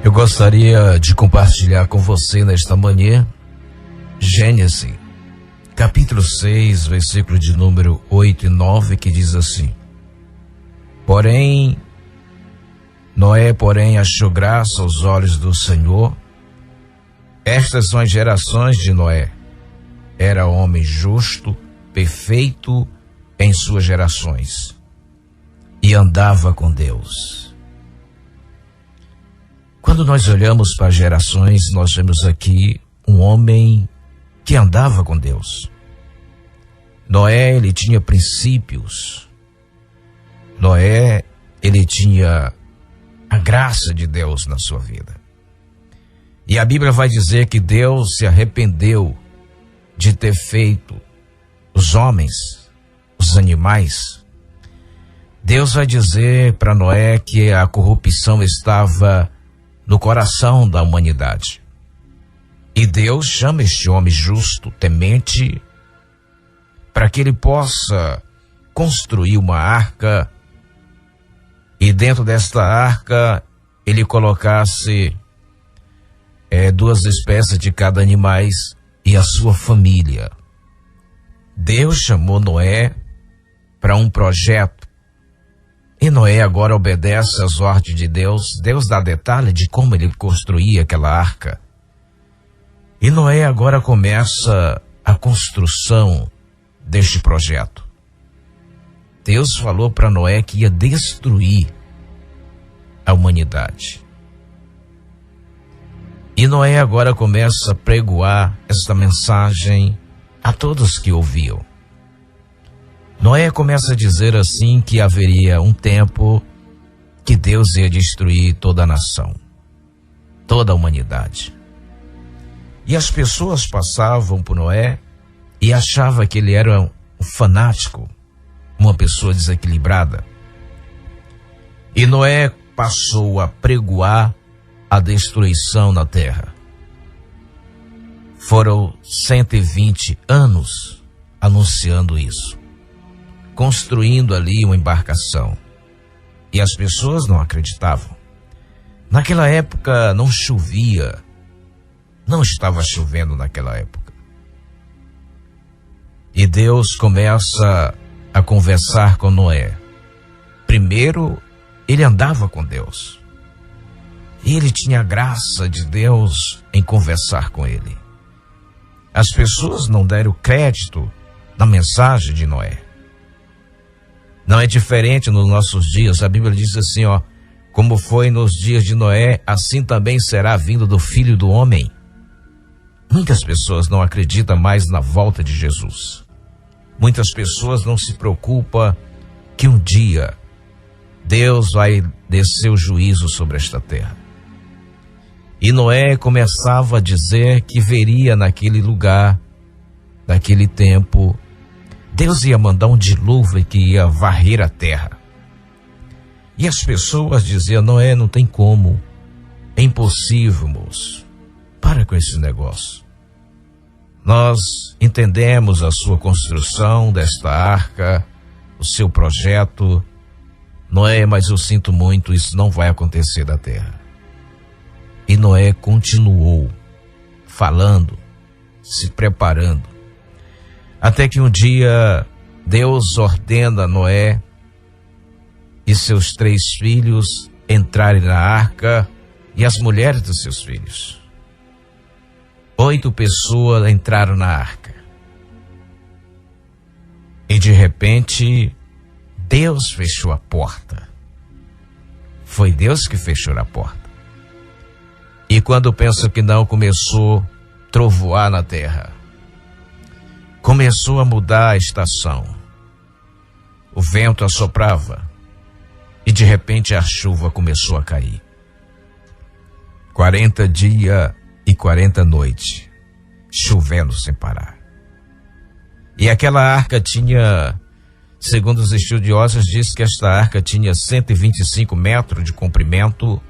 Eu gostaria de compartilhar com você nesta manhã Gênesis, capítulo 6, versículo de número 8 e 9, que diz assim: Noé, achou graça aos olhos do Senhor. Estas são as gerações de Noé. Era homem justo, perfeito em suas gerações, e andava com Deus. Quando nós olhamos para as gerações, nós vemos aqui um homem que andava com Deus. Noé, ele tinha princípios. Noé, ele tinha a graça de Deus na sua vida. E a Bíblia vai dizer que Deus se arrependeu de ter feito os homens, os animais. Deus vai dizer para Noé que a corrupção estava no coração da humanidade. E Deus chama este homem justo, temente, para que ele possa construir uma arca, e dentro desta arca ele colocasse 2 espécies de cada animais e a sua família. Deus chamou Noé para um projeto, e Noé agora obedece às ordens de Deus. Deus dá detalhe de como ele construía aquela arca. E Noé agora começa a construção deste projeto. Deus falou para Noé que ia destruir a humanidade. E Noé agora começa a pregoar esta mensagem a todos que ouviam. Noé começa a dizer assim que haveria um tempo que Deus ia destruir toda a nação, toda a humanidade. E as pessoas passavam por Noé e achavam que ele era um fanático, uma pessoa desequilibrada. E Noé passou a pregoar a destruição na terra. Foram 120 anos anunciando isso, construindo ali uma embarcação. E as pessoas não acreditavam. Naquela época não chovia, não estava chovendo naquela época. E Deus começa a conversar com Noé. Primeiro, ele andava com Deus. E ele tinha a graça de Deus em conversar com ele. As pessoas não deram crédito na mensagem de Noé. Não é diferente nos nossos dias. A Bíblia diz assim, como foi nos dias de Noé, assim também será a vinda do Filho do Homem. Muitas pessoas não acreditam mais na volta de Jesus. Muitas pessoas não se preocupam que um dia Deus vai descer o juízo sobre esta terra. E Noé começava a dizer que veria naquele lugar, naquele tempo, Deus ia mandar um dilúvio que ia varrer a terra. E as pessoas diziam, Noé, não tem como, é impossível, moço, para com esse negócio. Nós entendemos a sua construção desta arca, o seu projeto, Noé, mas eu sinto muito, isso não vai acontecer da terra. E Noé continuou falando, se preparando, até que um dia Deus ordena a Noé e seus 3 filhos entrarem na arca e as mulheres dos seus filhos. 8 pessoas entraram na arca. E de repente, Deus fechou a porta. Foi Deus que fechou a porta. E quando pensa que não, começou a trovoar na terra. Começou a mudar a estação. O vento assoprava. E de repente a chuva começou a cair. 40 dias e 40 noites, chovendo sem parar. E aquela arca tinha, segundo os estudiosos, diz que esta arca tinha 125 metros de comprimento,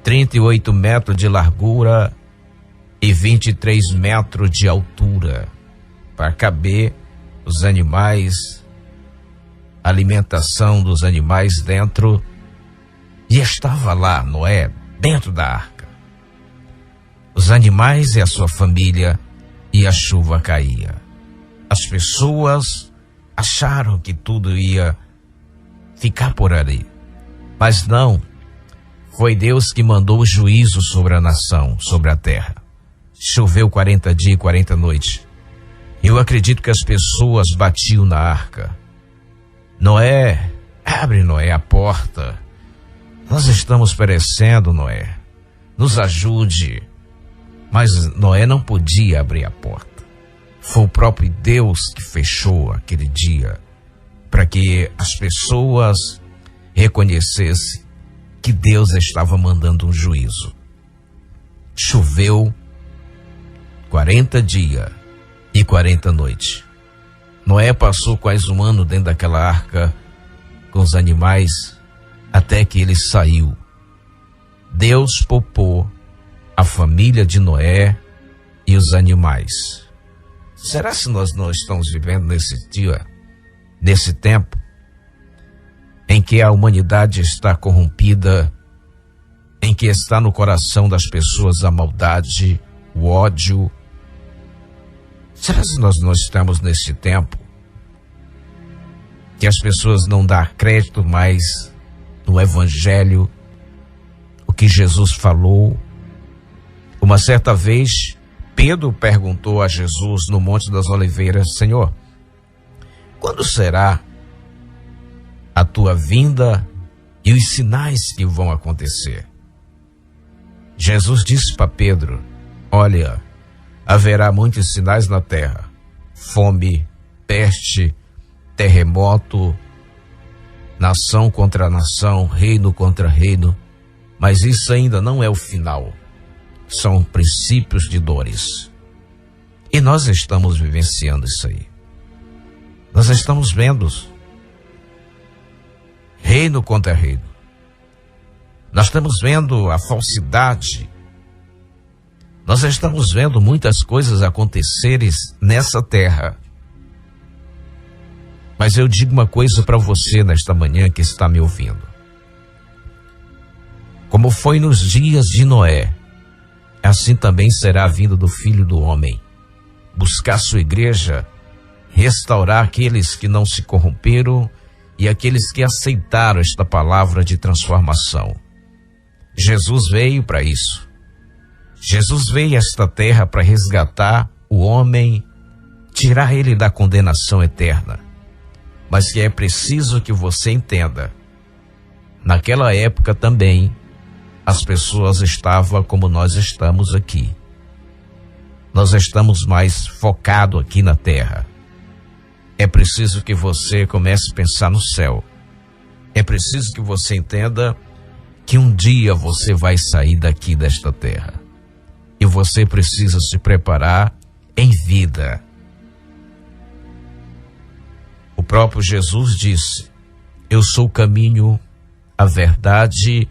38 metros de largura e 23 metros de altura, para caber os animais, a alimentação dos animais dentro. E estava lá Noé dentro da arca. Os animais e a sua família, e a chuva caía. As pessoas acharam que tudo ia ficar por ali. Mas não. Foi Deus que mandou o juízo sobre a nação, sobre a terra. Choveu 40 dias e 40 noites. Eu acredito que as pessoas batiam na arca. Noé, abre, Noé, a porta. Nós estamos perecendo, Noé. Nos ajude. Mas Noé não podia abrir a porta. Foi o próprio Deus que fechou aquele dia para que as pessoas reconhecessem que Deus estava mandando um juízo. Choveu 40 dias e 40 noites. Noé passou quase um ano dentro daquela arca com os animais até que ele saiu. Deus poupou a família de Noé e os animais. Será que nós não estamos vivendo nesse dia, nesse tempo, em que a humanidade está corrompida, em que está no coração das pessoas a maldade, o ódio? Será que nós não estamos nesse tempo que as pessoas não dão crédito mais no Evangelho, o que Jesus falou? Uma certa vez, Pedro perguntou a Jesus no Monte das Oliveiras: Senhor, quando será a tua vinda e os sinais que vão acontecer? Jesus disse para Pedro: olha, haverá muitos sinais na terra: fome, peste, terremoto, nação contra nação, reino contra reino. Mas isso ainda não é o final. São princípios de dores. E nós estamos vivenciando isso aí. Nós estamos vendo reino contra reino. Nós estamos vendo a falsidade. Nós estamos vendo muitas coisas acontecerem nessa terra. Mas eu digo uma coisa para você nesta manhã que está me ouvindo. Como foi nos dias de Noé, assim também será a vinda do Filho do Homem. Buscar sua igreja, restaurar aqueles que não se corromperam e aqueles que aceitaram esta palavra de transformação. Jesus veio para isso. Jesus veio a esta terra para resgatar o homem, tirar ele da condenação eterna. Mas que é preciso que você entenda, naquela época também, as pessoas estavam como nós estamos aqui. Nós estamos mais focados aqui na terra. É preciso que você comece a pensar no céu. É preciso que você entenda que um dia você vai sair daqui desta terra. E você precisa se preparar em vida. O próprio Jesus disse: eu sou o caminho, a verdade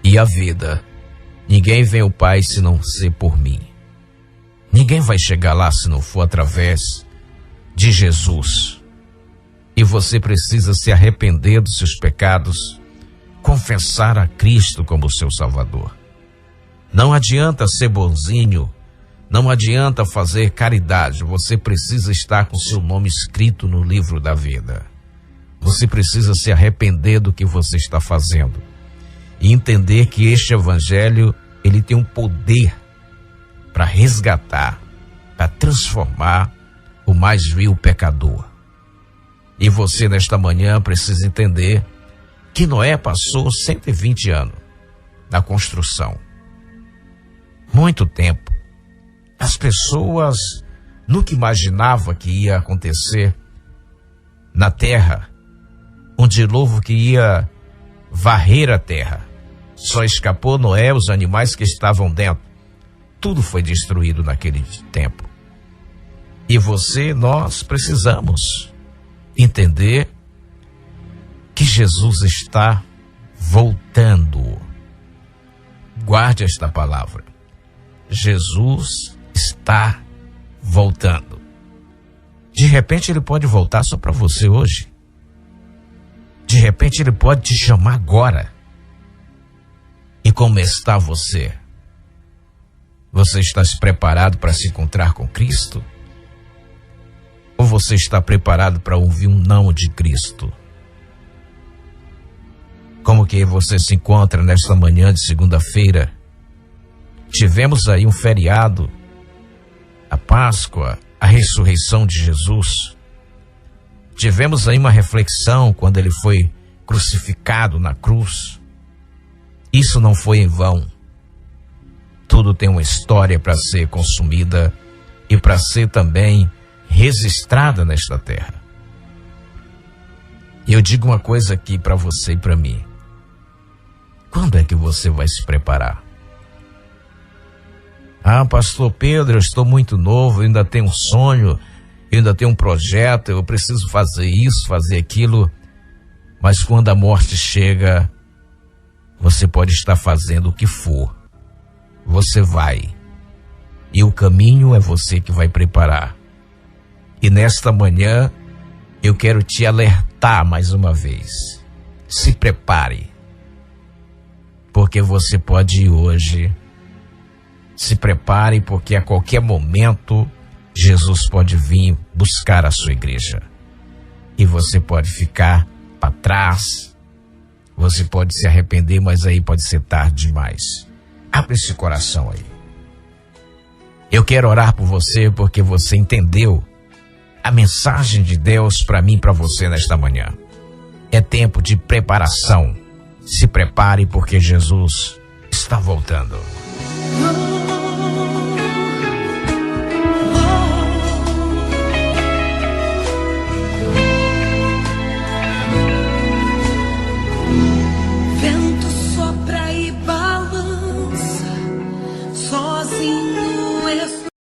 e a vida. Ninguém vem ao Pai se não ser por mim. Ninguém vai chegar lá se não for através de Jesus. E você precisa se arrepender dos seus pecados, confessar a Cristo como seu Salvador. Não adianta ser bonzinho, não adianta fazer caridade, você precisa estar com seu nome escrito no livro da vida. Você precisa se arrepender do que você está fazendo e entender que este evangelho, ele tem um poder para resgatar, para transformar o mais vil pecador. E você nesta manhã precisa entender que Noé passou 120 anos na construção. Muito tempo. As pessoas nunca imaginavam que ia acontecer na terra um dilúvio que ia varrer a terra. Só escapou Noé, os animais que estavam dentro. Tudo foi destruído naquele tempo. E você, nós precisamos entender que Jesus está voltando. Guarde esta palavra. Jesus está voltando. De repente ele pode voltar só para você hoje. De repente ele pode te chamar agora. E como está você? Você está se preparado para se encontrar com Cristo? Ou você está preparado para ouvir um não de Cristo? Como que você se encontra nesta manhã de segunda-feira? Tivemos aí um feriado, a Páscoa, a ressurreição de Jesus. Tivemos aí uma reflexão quando ele foi crucificado na cruz. Isso não foi em vão. Tudo tem uma história para ser consumida e para ser também registrada nesta terra. E eu digo uma coisa aqui para você e para mim. Quando é que você vai se preparar? Ah, pastor Pedro, eu estou muito novo, eu ainda tenho um sonho, eu ainda tenho um projeto, eu preciso fazer isso, fazer aquilo. Mas quando a morte chega, você pode estar fazendo o que for. Você vai. E o caminho é você que vai preparar. E nesta manhã, eu quero te alertar mais uma vez. Se prepare. Porque você pode ir hoje. Se prepare, porque a qualquer momento, Jesus pode vir buscar a sua igreja. E você pode ficar para trás. Você pode se arrepender, mas aí pode ser tarde demais. Abre esse coração aí. Eu quero orar por você porque você entendeu a mensagem de Deus para mim e para você nesta manhã. É tempo de preparação. Se prepare porque Jesus está voltando. Vento sopra e balança, sozinho